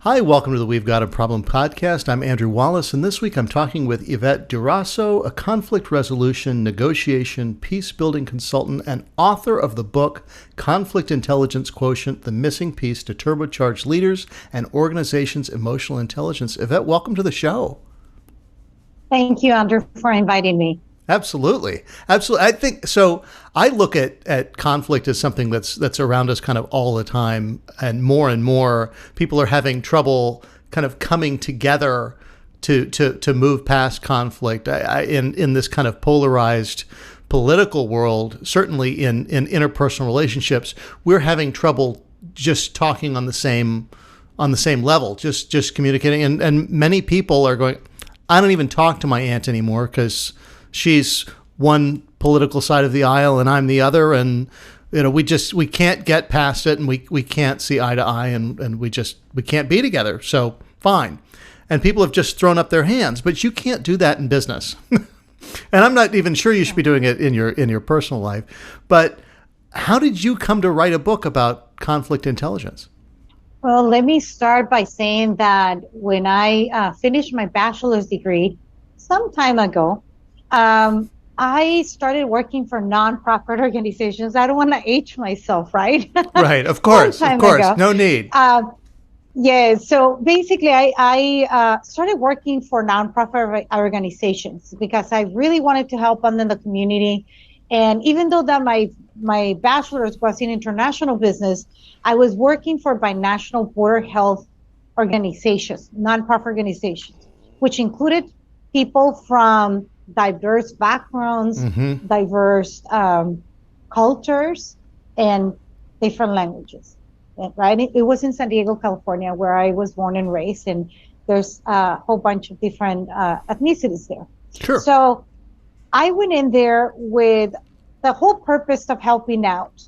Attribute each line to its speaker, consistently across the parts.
Speaker 1: Hi, welcome to the We've Got a Problem podcast. I'm Andrew Wallace, and this week I'm talking with Yvette Durasso, a conflict resolution, negotiation, peace-building consultant, and author of the book, Conflict Intelligence Quotient, The Missing Piece to Turbocharge Leaders and Organizations' Emotional Intelligence. Yvette, welcome to the show.
Speaker 2: Thank you, Andrew, for inviting me.
Speaker 1: Absolutely. Absolutely. I think so. I look at conflict as something that's around us kind of all the time, and more people are having trouble kind of coming together to move past conflict. In this kind of polarized political world, certainly in interpersonal relationships, we're having trouble just talking on the same level, just communicating. And many people are going, I don't even talk to my aunt anymore because she's one political side of the aisle and I'm the other, and we can't get past it, and we can't see eye to eye, and we can't be together. So fine. And people have just thrown up their hands, but you can't do that in business. And I'm not even sure you should be doing it in your personal life. But how did you come to write a book about conflict intelligence?
Speaker 2: Well, let me start by saying that when I finished my bachelor's degree some time ago, I started working for nonprofit organizations. I don't want to age myself, right?
Speaker 1: Right, of course,
Speaker 2: ago.
Speaker 1: No need.
Speaker 2: Yeah, so basically I started working for nonprofit organizations because I really wanted to help them in the community. And even though that my bachelor's was in international business, I was working for binational border health organizations, nonprofit organizations, which included people from diverse backgrounds, diverse cultures, and different languages, right? It was in San Diego, California, where I was born and raised, and there's a whole bunch of different ethnicities there.
Speaker 1: Sure.
Speaker 2: So I went in there with the whole purpose of helping out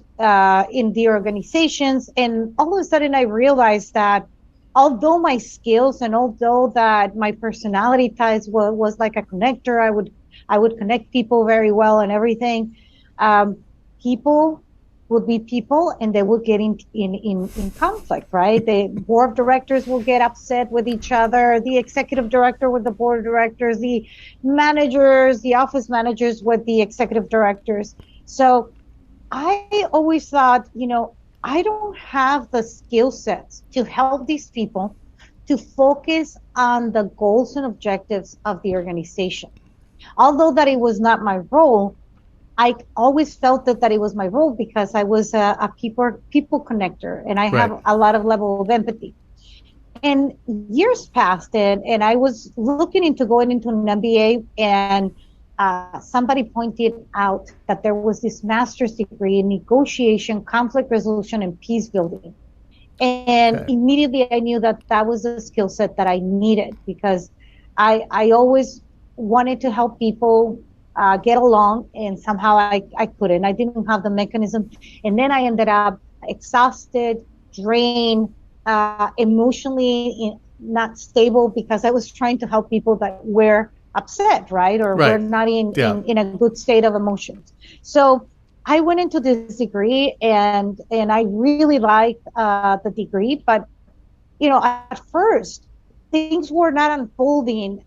Speaker 2: in the organizations, and all of a sudden I realized that although my skills and although that my personality type was like a connector, I would connect people very well and everything. People would be people, and they would get in conflict, right? The board of directors will get upset with each other. The executive director with the board of directors, the managers, the office managers with the executive directors. So I always thought, I don't have the skill sets to help these people to focus on the goals and objectives of the organization. Although that it was not my role, I always felt that it was my role because I was a people connector, and I have a lot of level of empathy. And years passed, and I was looking into going into an MBA, and somebody pointed out that there was this master's degree in negotiation, conflict resolution, and peace building. And immediately I knew that was a skill set that I needed, because I always wanted to help people get along, and somehow I couldn't. I didn't have the mechanism. And then I ended up exhausted, drained, emotionally not stable, because I was trying to help people that were upset, right? Or we're not in a good state of emotions. So I went into this degree, and I really liked the degree, but at first things were not unfolding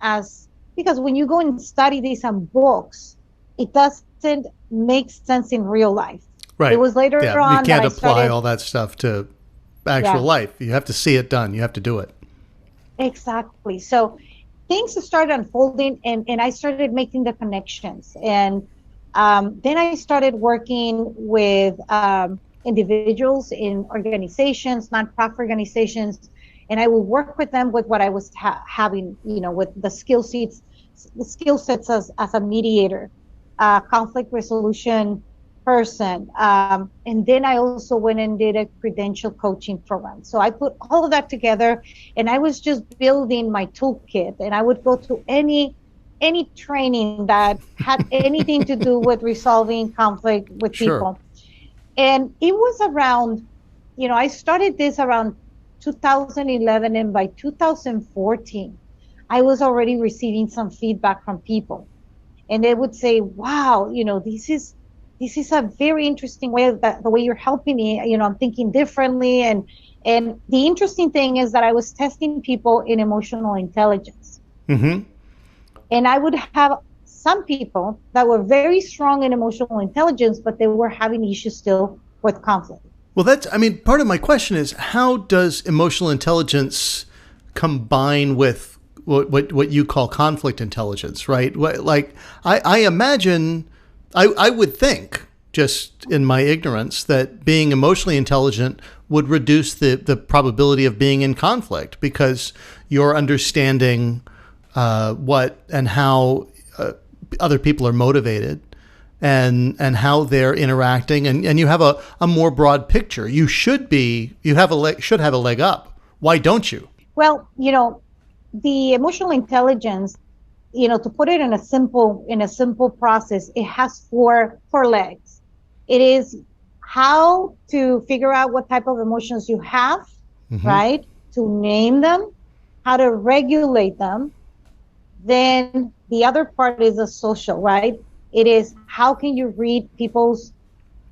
Speaker 2: because when you go and study this on books, it doesn't make sense in real life.
Speaker 1: Right.
Speaker 2: It was later on
Speaker 1: you can't apply all that stuff to actual life. You have to see it done. You have to do it.
Speaker 2: Exactly. So things started unfolding, and I started making the connections. And then I started working with individuals in organizations, nonprofit organizations, and I would work with them with what I was having, with the skill sets as a mediator, conflict resolution person. And then I also went and did a credential coaching program. So I put all of that together, and I was just building my toolkit, and I would go to any training that had anything to do with resolving conflict with people. And it was around, I started this around 2011, and by 2014, I was already receiving some feedback from people. And they would say, wow, this is this is a very interesting way that the way you're helping me, I'm thinking differently. And the interesting thing is that I was testing people in emotional intelligence.
Speaker 1: Mm-hmm.
Speaker 2: And I would have some people that were very strong in emotional intelligence, but they were having issues still with conflict.
Speaker 1: Well, part of my question is, how does emotional intelligence combine with what you call conflict intelligence, right? I imagine, I would think, just in my ignorance, that being emotionally intelligent would reduce the probability of being in conflict, because you're understanding what and how other people are motivated, and how they're interacting, and you have a more broad picture. Should have a leg up. Why don't you?
Speaker 2: Well, the emotional intelligence, to put it in a simple process, it has four legs. It is how to figure out what type of emotions you have,
Speaker 1: Mm-hmm.
Speaker 2: right? To name them, how to regulate them. Then the other part is the social, right? It is how can you read people's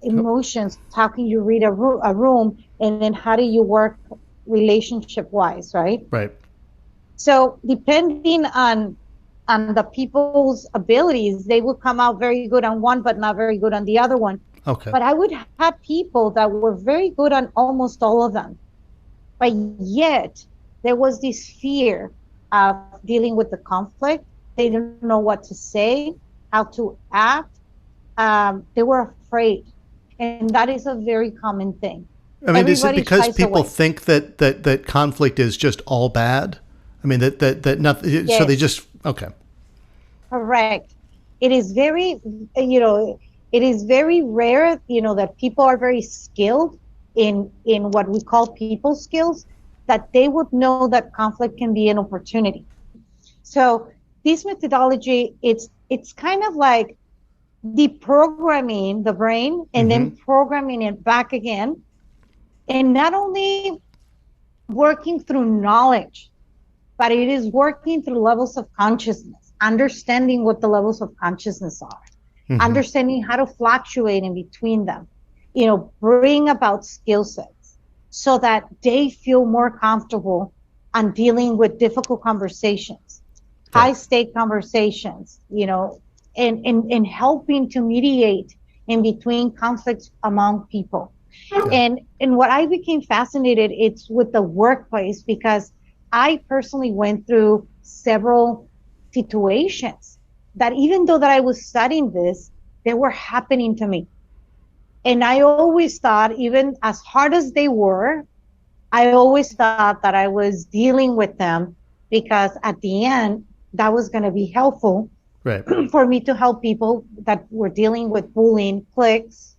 Speaker 2: emotions? How can you read a room? And then how do you work relationship wise, right?
Speaker 1: Right.
Speaker 2: So depending on the people's abilities, they will come out very good on one, but not very good on the other one.
Speaker 1: Okay.
Speaker 2: But I would have people that were very good on almost all of them. But yet there was this fear of dealing with the conflict. They didn't know what to say, how to act. They were afraid. And that is a very common thing.
Speaker 1: Is it because people think that conflict is just all bad? That nothing. Yes. So they just, okay.
Speaker 2: Correct. It is very, it is very rare, that people are very skilled in what we call people skills, that they would know that conflict can be an opportunity. So this methodology, it's kind of like deprogramming the brain and mm-hmm. then programming it back again. And not only working through knowledge, but it is working through levels of consciousness, understanding what the levels of consciousness are, mm-hmm. understanding how to fluctuate in between them, bring about skill sets so that they feel more comfortable on dealing with difficult conversations, right. high stake conversations, and helping to mediate in between conflicts among people. Yeah. And what I became fascinated, it's with the workplace, because I personally went through several situations that even though that I was studying this, they were happening to me. And I always thought, even as hard as they were, I always thought that I was dealing with them because at the end, that was going to be helpful, right. for me to help people that were dealing with bullying, cliques,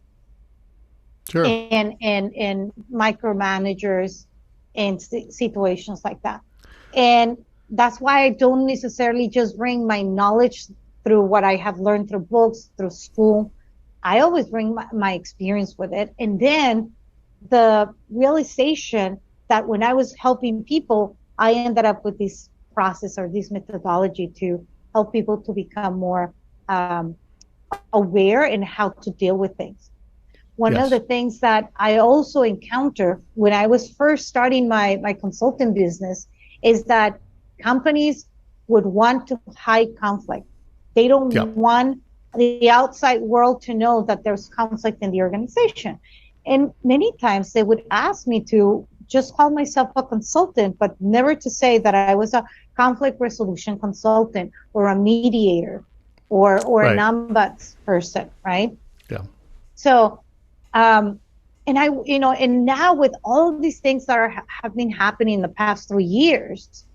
Speaker 2: sure. and micromanagers in situations like that. And that's why I don't necessarily just bring my knowledge through what I have learned through books, through school. I always bring my experience with it. And then the realization that when I was helping people, I ended up with this process or this methodology to help people to become more aware in how to deal with things. One yes. of the things that I also encountered when I was first starting my consulting business is that companies would want to hide conflict. They don't yep. want the outside world to know that there's conflict in the organization. And many times they would ask me to just call myself a consultant, but never to say that I was a conflict resolution consultant or a mediator or right. an ombuds person, right?
Speaker 1: Yeah.
Speaker 2: So, and I, and now with all of these things that have been happening in the past 3 years,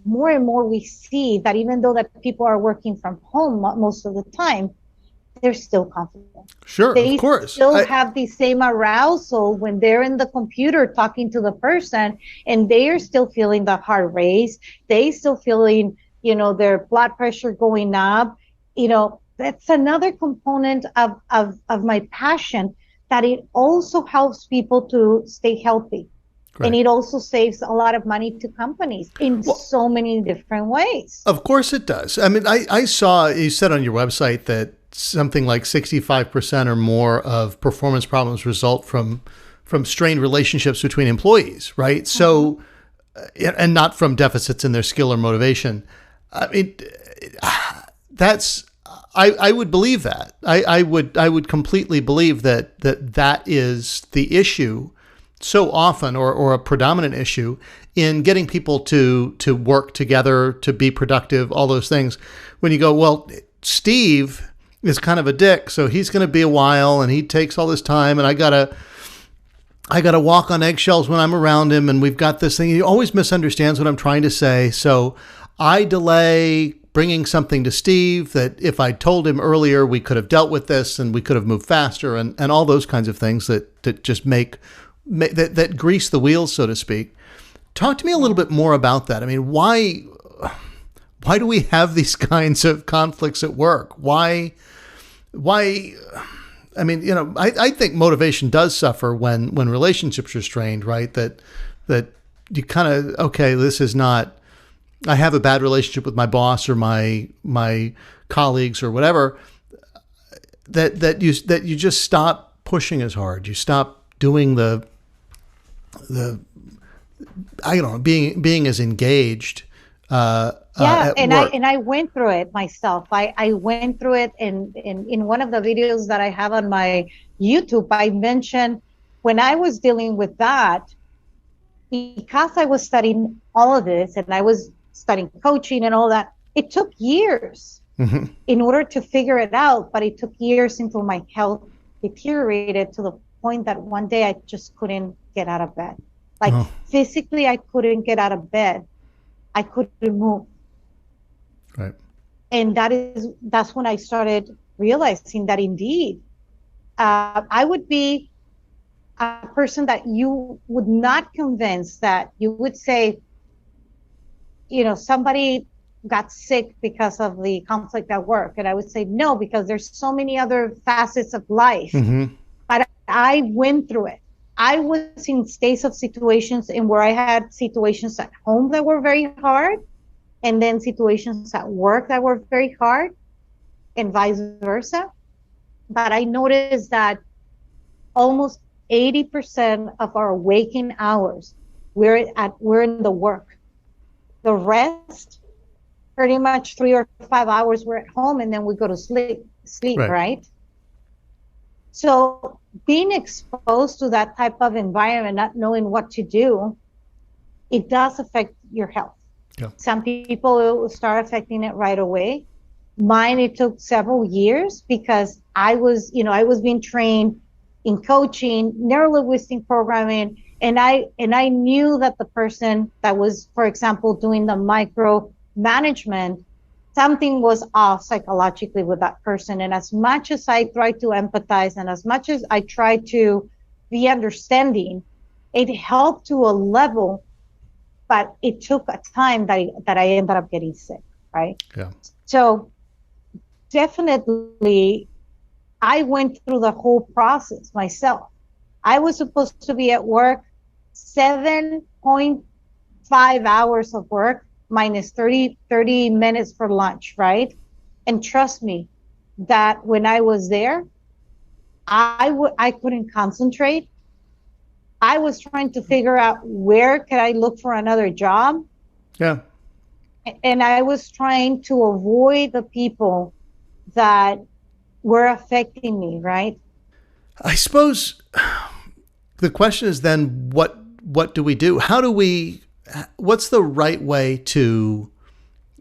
Speaker 2: more and more we see that even though that people are working from home most of the time, they're still confident.
Speaker 1: Sure, of course.
Speaker 2: They still have the same arousal when they're in the computer talking to the person, and they are still feeling the heart race. They still feeling, their blood pressure going up. That's another component of my passion, that it also helps people to stay healthy. Right. And it also saves a lot of money to companies in so many different ways.
Speaker 1: Of course it does. I saw, you said on your website that something like 65% or more of performance problems result from strained relationships between employees, right? So, and not from deficits in their skill or motivation. I mean, that's, I would believe that. I would completely believe that is the issue so often, or a predominant issue in getting people to work together, to be productive, all those things. When you go, well, Steve is kind of a dick, so he's going to be a while, and he takes all this time, and I gotta walk on eggshells when I'm around him, and we've got this thing. He always misunderstands what I'm trying to say, so I delay bringing something to Steve that if I told him earlier, we could have dealt with this, and we could have moved faster, and all those kinds of things that just make that grease the wheels, so to speak. Talk to me a little bit more about that. I mean, why do we have these kinds of conflicts at work? Why? I mean, I think motivation does suffer when relationships are strained, right? That you kind of, okay, this is not, I have a bad relationship with my boss or my colleagues or whatever, that you just stop pushing as hard. You stop doing the I don't know, being as engaged.
Speaker 2: I went through it myself. I went through it in one of the videos that I have on my YouTube. I mentioned when I was dealing with that, because I was studying all of this and I was studying coaching and all that, it took years in order to figure it out. But it took years until my health deteriorated to the point that one day I just couldn't get out of bed. Like physically, I couldn't get out of bed. I couldn't move.
Speaker 1: Right.
Speaker 2: And that's when I started realizing that indeed, I would be a person that you would not convince, that you would say, somebody got sick because of the conflict at work. And I would say, no, because there's so many other facets of life. But I went through it. I was in states of situations in where I had situations at home that were very hard, and then situations at work that were very hard, and vice versa. But I noticed that almost 80% of our waking hours, we're in the work. The rest, pretty much 3 or 5 hours, we're at home, and then we go to sleep, right? So being exposed to that type of environment, not knowing what to do, it does affect your health. Yeah. Some people will start affecting it right away. Mine, it took several years because I was being trained in coaching, neuro-linguistic programming, and I knew that the person that was, for example, doing the micro management, something was off psychologically with that person. And as much as I tried to empathize and as much as I tried to be understanding, it helped to a level, but it took a time that I ended up getting sick, right?
Speaker 1: Yeah. So
Speaker 2: definitely, I went through the whole process myself. I was supposed to be at work 7.5 hours of work, minus 30 minutes for lunch, right? And trust me, that when I was there, I couldn't concentrate. I was trying to figure out where could I look for another job.
Speaker 1: Yeah.
Speaker 2: And I was trying to avoid the people that were affecting me, right?
Speaker 1: I suppose the question is then, what do we do? What's the right way to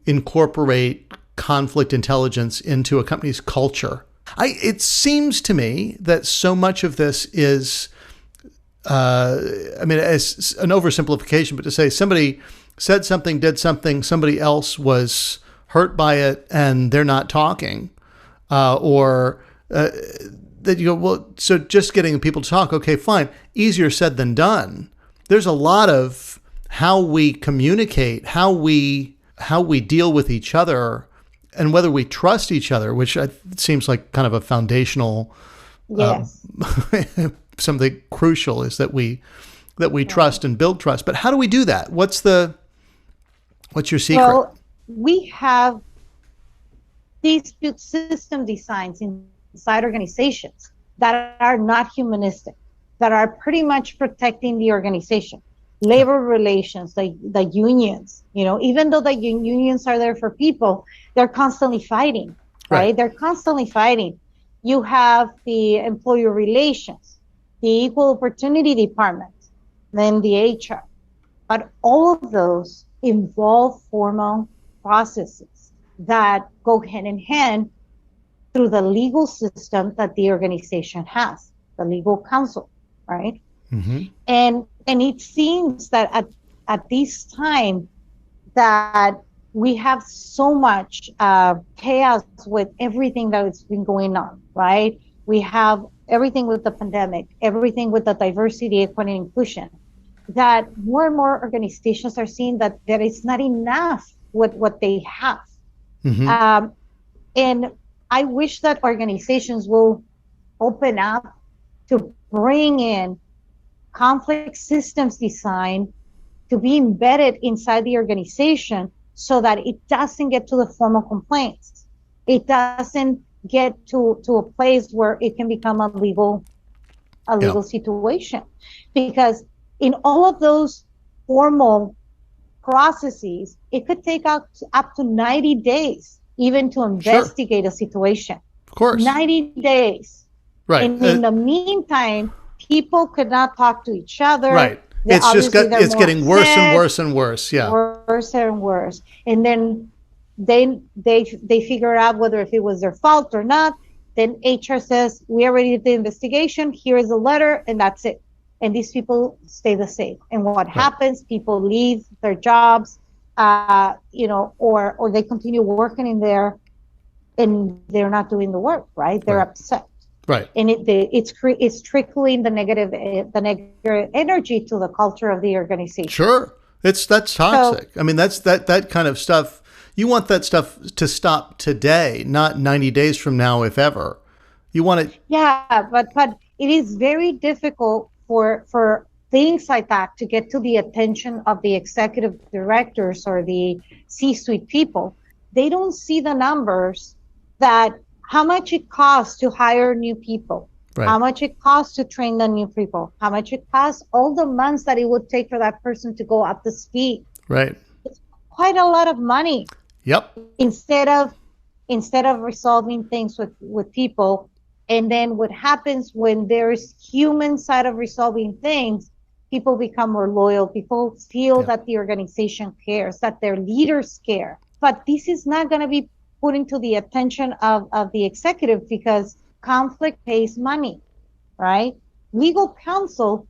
Speaker 1: incorporate conflict intelligence into a company's culture? It seems to me that so much of this is, it's an oversimplification, but to say somebody said something, did something, somebody else was hurt by it, and they're not talking, or that you go, well, so just getting people to talk, okay, fine, easier said than done. There's a lot of how we communicate, how we deal with each other, and whether we trust each other, which seems like kind of a foundational,
Speaker 2: yes.
Speaker 1: Something crucial is that we trust and build trust. But how do we do that? What's your secret?
Speaker 2: Well, we have these build system designs inside organizations that are not humanistic, that are pretty much protecting the organization. Labor relations, the unions, even though the unions are there for people, they're constantly fighting, right?
Speaker 1: Right.
Speaker 2: They're constantly fighting. You have the employer relations, the equal opportunity department, then the HR. But all of those involve formal processes that go hand in hand through the legal system that the organization has, the legal counsel, right?
Speaker 1: Mm-hmm.
Speaker 2: And it seems that at this time that we have so much chaos with everything that has been going on, right? We have everything with the pandemic, everything with the diversity, equity, and inclusion, that more and more organizations are seeing that there is not enough with what they have.
Speaker 1: Mm-hmm.
Speaker 2: And I wish that organizations will open up to bring in conflict systems design to be embedded inside the organization so that it doesn't get to the formal complaints. It doesn't get to a place where it can become a legal situation. Because in all of those formal processes, it could take up to 90 days even to investigate a situation.
Speaker 1: Of course.
Speaker 2: 90 days.
Speaker 1: Right.
Speaker 2: And in the meantime, people could not talk to each other.
Speaker 1: Right. It's just it's getting worse and worse and worse. Yeah.
Speaker 2: Worse and worse. And then they figure out whether if it was their fault or not. Then HR says, we already did the investigation. Here is a letter, and that's it. And these people stay the same. And what happens? People leave their jobs, or they continue working in there, and they're not doing the work. Right? They're upset.
Speaker 1: Right.
Speaker 2: And it's trickling the negative energy to the culture of the organization.
Speaker 1: Sure. That's toxic. So, I mean, that kind of stuff. You want that stuff to stop today, not 90 days from now, if ever. You want it.
Speaker 2: Yeah, but it is very difficult for things like that to get to the attention of the executive directors or the C-suite people. They don't see the numbers that how much it costs to hire new people, how much it costs to train the new people, how much it costs, all the months that it would take for that person to go up to speed.
Speaker 1: Right.
Speaker 2: It's quite a lot of money.
Speaker 1: Yep.
Speaker 2: Instead of resolving things with people. And then what happens when there's human side of resolving things, people become more loyal. People feel that the organization cares, that their leaders care. But this is not going to be put into the attention of the executive because conflict pays money, right? Legal counsel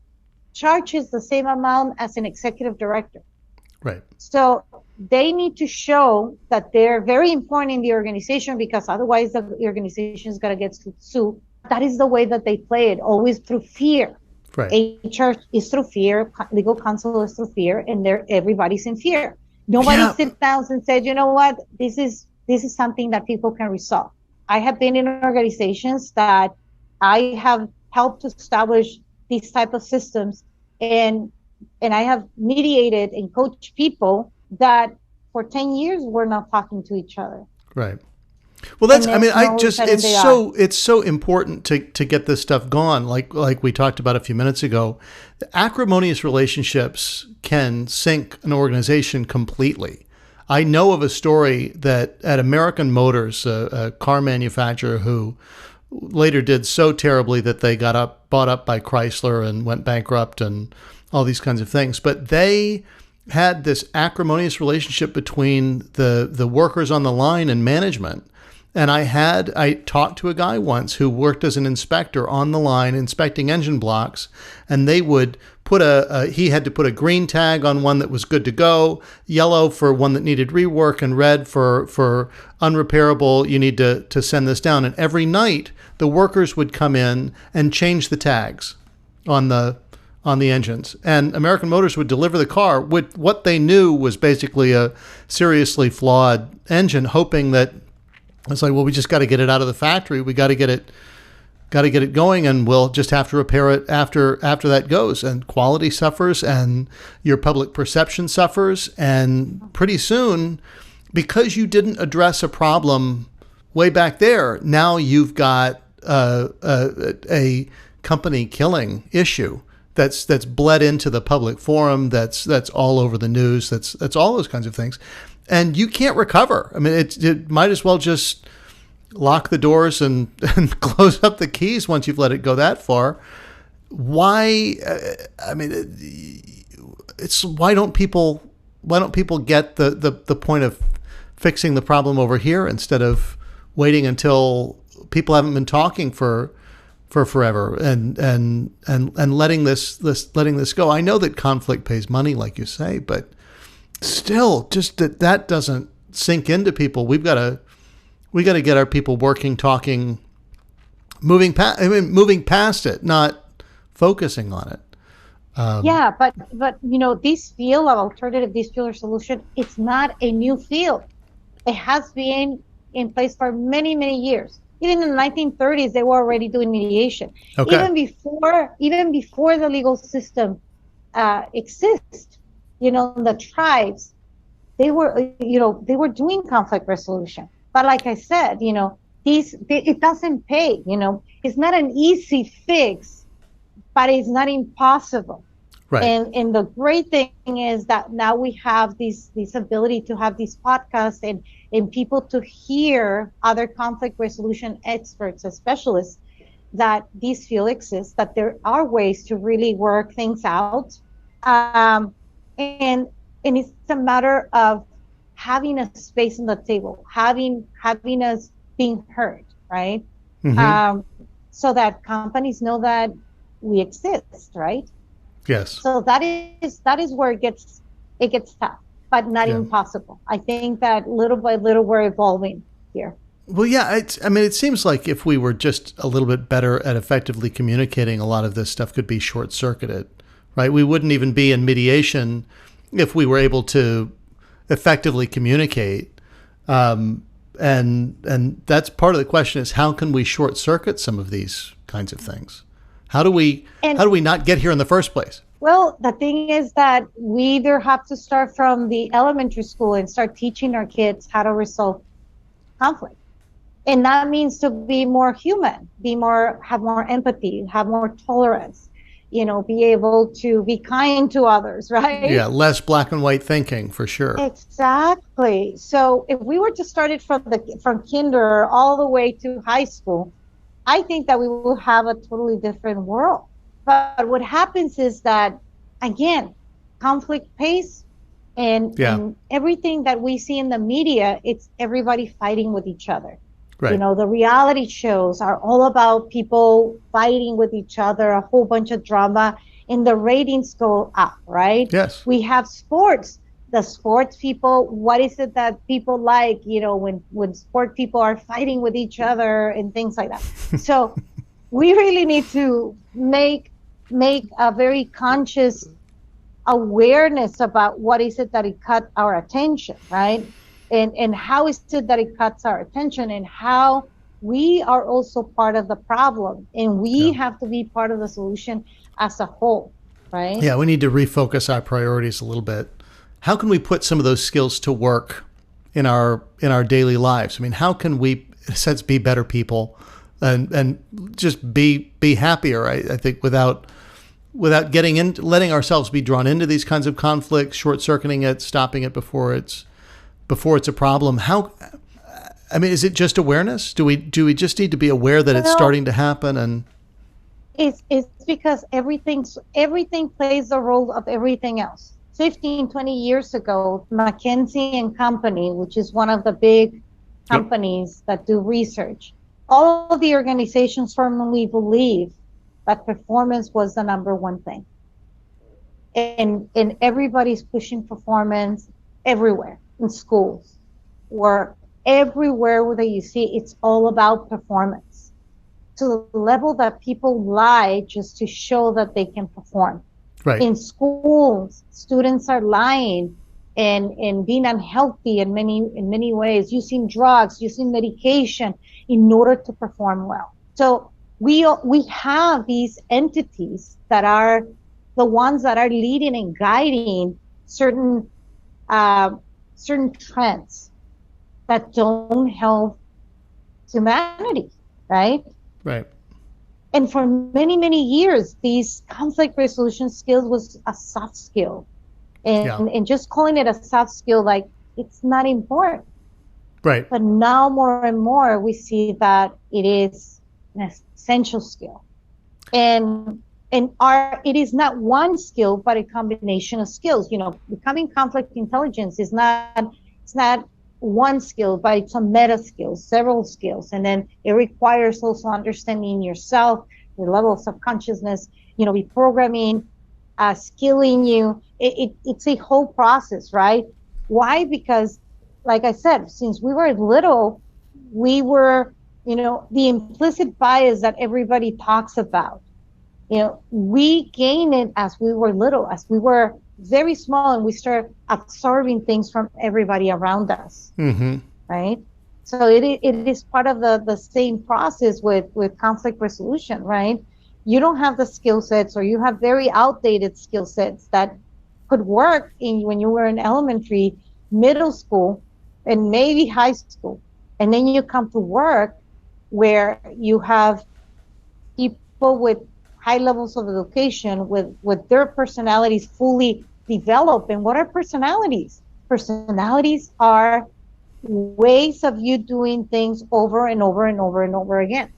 Speaker 2: charges the same amount as an executive director.
Speaker 1: Right.
Speaker 2: So they need to show that they're very important in the organization because otherwise the organization is going to get sued. That is the way that they play it, always through fear.
Speaker 1: Right.
Speaker 2: HR is through fear, legal counsel is through fear, and everybody's in fear. Nobody sits down and says, you know what, this is something that people can resolve. I have been in organizations that I have helped to establish these type of systems, and I have mediated and coached people that for 10 years were not talking to each other.
Speaker 1: Right. Well, that's, I mean, it's so important to get this stuff gone. Like we talked about a few minutes ago, the acrimonious relationships can sink an organization completely. I know of a story that at American Motors, a car manufacturer who later did so terribly that they got bought up by Chrysler and went bankrupt and all these kinds of things. But they had this acrimonious relationship between the workers on the line and management. And I talked to a guy once who worked as an inspector on the line inspecting engine blocks, and they would put he had to put a green tag on one that was good to go, yellow for one that needed rework, and red for unrepairable, you need to send this down. And every night the workers would come in and change the tags on the engines, and American Motors would deliver the car with what they knew was basically a seriously flawed engine, hoping that it's like, well, we just got to get it out of the factory. We got to get it going, and we'll just have to repair it after that goes. And quality suffers, and your public perception suffers, and pretty soon, because you didn't address a problem way back there. Now you've got a company killing issue that's bled into the public forum. That's all over the news. That's all those kinds of things, and you can't recover. I mean, it might as well just lock the doors and close up the keys once you've let it go that far. Why? I mean, it's why don't people get the point of fixing the problem over here instead of waiting until people haven't been talking for forever and letting this go. I know that conflict pays money, like you say, but still, just that doesn't sink into people. We got to get our people working, talking, moving past it, not focusing on it.
Speaker 2: Yeah, but this field of alternative dispute solution, it's not a new field. It has been in place for many, many years. Even in the 1930s, they were already doing mediation.
Speaker 1: Okay.
Speaker 2: Even before the legal system exists, the tribes, they were doing conflict resolution. But like I said, it doesn't pay. It's not an easy fix, but it's not impossible.
Speaker 1: Right.
Speaker 2: And the great thing is that now we have this ability to have these podcasts and people to hear other conflict resolution experts and specialists, that this field exists, that there are ways to really work things out. And it's a matter of having a space on the table, having us being heard, right?
Speaker 1: Mm-hmm.
Speaker 2: So that companies know that we exist, right?
Speaker 1: Yes.
Speaker 2: So that is where it gets tough, but not impossible. I think that little by little we're evolving here.
Speaker 1: Well, yeah. It seems like if we were just a little bit better at effectively communicating, a lot of this stuff could be short-circuited, right? We wouldn't even be in mediation if we were able to effectively communicate. And that's part of the question is, how can we short-circuit some of these kinds of things? How do we not get here in the first place?
Speaker 2: Well, the thing is that we either have to start from the elementary school and start teaching our kids how to resolve conflict. And that means to be more human, have more empathy, have more tolerance, be able to be kind to others, right?
Speaker 1: Yeah, less black and white thinking, for sure.
Speaker 2: Exactly. So if we were to start it from kinder all the way to high school, I think that we will have a totally different world. But what happens is that, again, conflict pays, and everything that we see in the media, it's everybody fighting with each other.
Speaker 1: Right.
Speaker 2: The reality shows are all about people fighting with each other, a whole bunch of drama, and the ratings go up, right?
Speaker 1: Yes.
Speaker 2: We have sports. The sports people, what is it that people like, when sport people are fighting with each other and things like that. So we really need to make a very conscious awareness about what is it that it cut our attention, right? And how is it that it cuts our attention, and how we are also part of the problem, and we have to be part of the solution as a whole, right?
Speaker 1: Yeah, we need to refocus our priorities a little bit. How can we put some of those skills to work in our daily lives? I mean, how can we, in a sense, be better people and just be happier? I think without letting ourselves be drawn into these kinds of conflicts, short-circuiting it, stopping it before it's a problem. Is it just awareness? Do we just need to be aware that it's starting to happen? And
Speaker 2: it's because everything plays the role of everything else. 15, 20 years ago, McKinsey and Company, which is one of the big companies that do research, all of the organizations firmly believe that performance was the number one thing. And everybody's pushing performance everywhere, in schools, work, everywhere that you see, it's all about performance. To the level that people lie just to show that they can perform.
Speaker 1: Right.
Speaker 2: In schools, students are lying and being unhealthy in many ways, using drugs, using medication in order to perform well. So we have these entities that are the ones that are leading and guiding certain trends that don't help humanity, right?
Speaker 1: Right.
Speaker 2: And for many, many years, these conflict resolution skills was a soft skill.
Speaker 1: Yeah.
Speaker 2: And just calling it a soft skill, like it's not important.
Speaker 1: Right.
Speaker 2: But now more and more we see that it is an essential skill. And our it is not one skill, but a combination of skills. Becoming conflict intelligence is not it's not one skill, but it's a meta skill, several skills. And then it requires also understanding yourself, your levels of consciousness, reprogramming, skilling you. It's a whole process, right? Why? Because, like I said, since we were little, we were, the implicit bias that everybody talks about. We gain it as we were little, as we were very small, and we start absorbing things from everybody around us, right? So it is part of the same process with conflict resolution, right? You don't have the skill sets, or you have very outdated skill sets that could work when you were in elementary, middle school, and maybe high school. And then you come to work where you have people with high levels of education, with their personalities fully developed. And what are personalities? Personalities are ways of you doing things over and over and over and over again.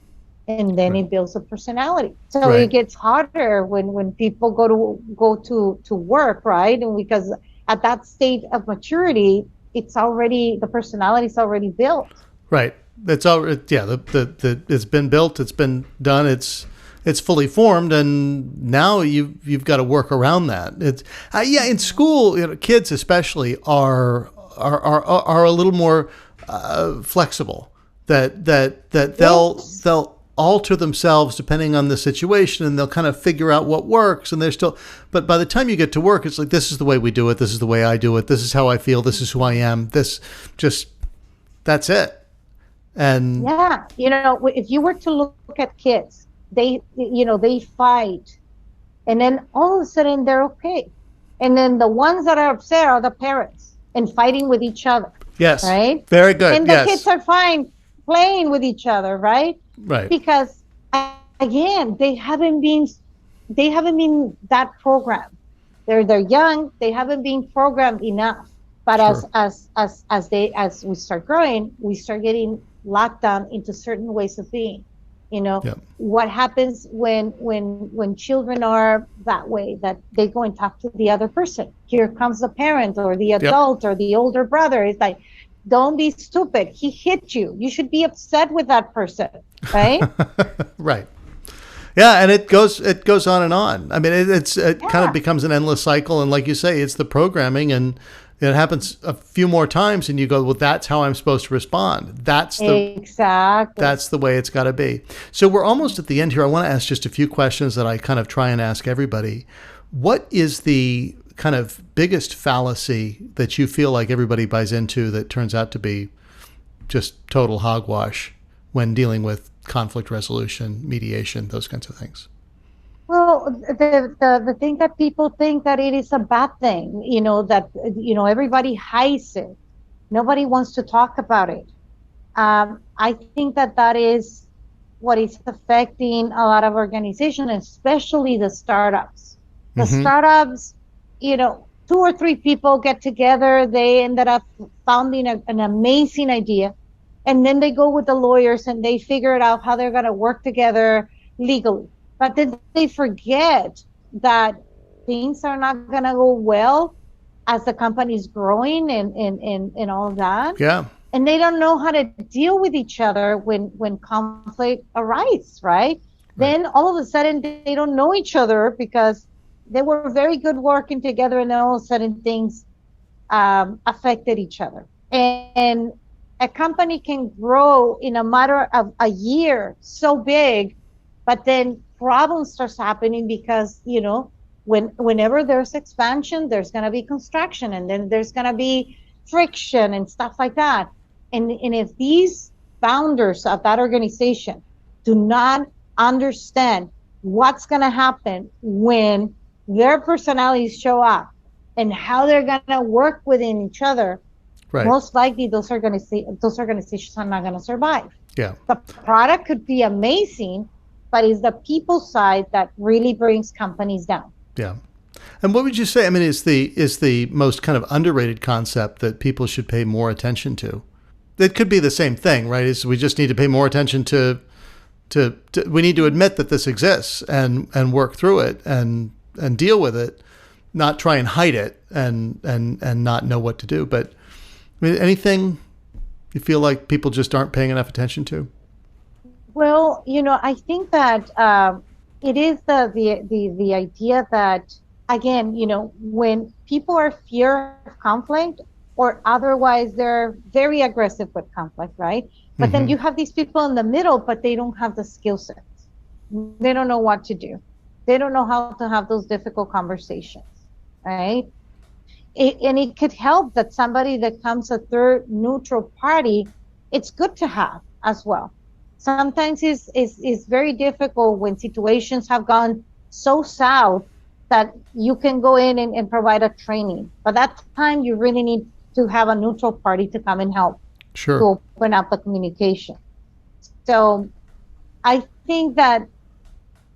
Speaker 2: And then it builds a personality. So it gets harder when people go to work, right? And because at that state of maturity, the personality is already built.
Speaker 1: Right. It's already, yeah, it's been built, it's been done, it's fully formed, and now you've got to work around that. It's in school, kids especially are a little more flexible. That they'll alter themselves depending on the situation, and they'll kind of figure out what works. And but by the time you get to work, it's like, this is the way we do it. This is the way I do it. This is how I feel. This is who I am. That's it. And
Speaker 2: if you were to look at kids, they fight, and then all of a sudden they're okay. And then the ones that are upset are the parents and fighting with each other.
Speaker 1: Yes.
Speaker 2: Right?
Speaker 1: Very good.
Speaker 2: And the kids are fine playing with each other, right?
Speaker 1: Right.
Speaker 2: Because again, they haven't been that programmed. They're young, they haven't been programmed enough. But as we start growing, we start getting locked down into certain ways of being. What happens when children are that way, that they go and talk to the other person. Here comes the parent or the adult or the older brother. It's like, don't be stupid. He hit you. You should be upset with that person, right?
Speaker 1: Right. Yeah, and it goes on and on. I mean, it kind of becomes an endless cycle, and like you say, it's the programming, and it happens a few more times, and you go, well, that's how I'm supposed to respond. That's the way it's got to be. So we're almost at the end here. I want to ask just a few questions that I kind of try and ask everybody. What is the kind of biggest fallacy that you feel like everybody buys into that turns out to be just total hogwash when dealing with conflict resolution, mediation, those kinds of things?
Speaker 2: Well, the thing that people think that it is a bad thing, that everybody hides it. Nobody wants to talk about it. I think that is what is affecting a lot of organizations, especially the startups. The startups, 2 or 3 people get together. They ended up founding an amazing idea, and then they go with the lawyers and they figure it out how they're going to work together legally. But then they forget that things are not going to go well as the company is growing and all of that.
Speaker 1: Yeah.
Speaker 2: And they don't know how to deal with each other when conflict arises, right? Then all of a sudden they don't know each other because they were very good working together, and then all of a sudden things affected each other. And a company can grow in a matter of a year so big, but then problems starts happening because, whenever there's expansion, there's going to be construction, and then there's going to be friction and stuff like that. And if these founders of that organization do not understand what's going to happen when their personalities show up and how they're going to work within each other,
Speaker 1: Right.
Speaker 2: most likely those organizations are not going to survive.
Speaker 1: Yeah.
Speaker 2: The product could be amazing, but it's the people side that really brings companies down.
Speaker 1: Yeah. And what would you say? I mean, is the most kind of underrated concept that people should pay more attention to? It could be the same thing, right? Is we just need to pay more attention to we need to admit that this exists and work through it and deal with it, not try and hide it and not know what to do. But I mean, anything you feel like people just aren't paying enough attention to?
Speaker 2: Well, I think that it is the idea that, again, when people are fear of conflict, or otherwise they're very aggressive with conflict, right? But then you have these people in the middle, but they don't have the skill sets. They don't know what to do. They don't know how to have those difficult conversations, right? And it could help that somebody that comes a third neutral party, it's good to have as well. Sometimes it's very difficult when situations have gone so south that you can go in and provide a training. But that time you really need to have a neutral party to come and help
Speaker 1: Sure.
Speaker 2: to open up the communication. So I think that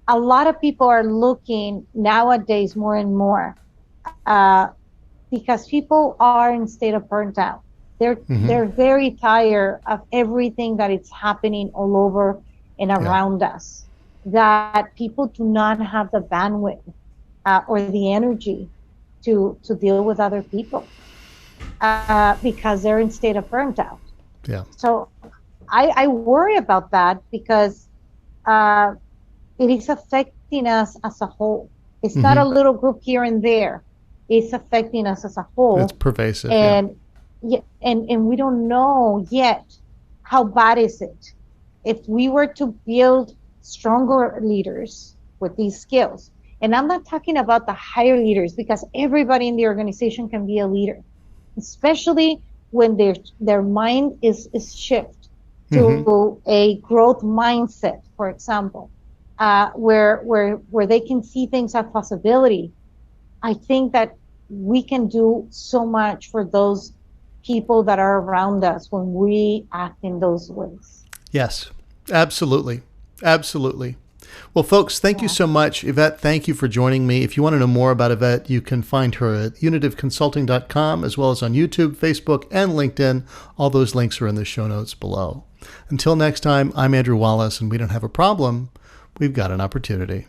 Speaker 2: a lot of people are looking nowadays more and more because people are in state of burnt out. They're very tired of everything that is happening all over and around us, that people do not have the bandwidth or the energy to deal with other people because they're in state of burnt out.
Speaker 1: Yeah.
Speaker 2: So I worry about that because it is affecting us as a whole. It's not a little group here and there. It's affecting us as a whole.
Speaker 1: It's pervasive.
Speaker 2: And and we don't know yet how bad is it. If we were to build stronger leaders with these skills, and I'm not talking about the higher leaders, because everybody in the organization can be a leader, especially when their mind is shift to a growth mindset, for example, where they can see things as possibility. I think that we can do so much for those people that are around us when we act in those ways.
Speaker 1: Yes, absolutely. Absolutely. Well, folks, thank you so much. Yvette, thank you for joining me. If you want to know more about Yvette, you can find her at unitiveconsulting.com, as well as on YouTube, Facebook, and LinkedIn. All those links are in the show notes below. Until next time, I'm Andrew Wallace, and we don't have a problem. We've got an opportunity.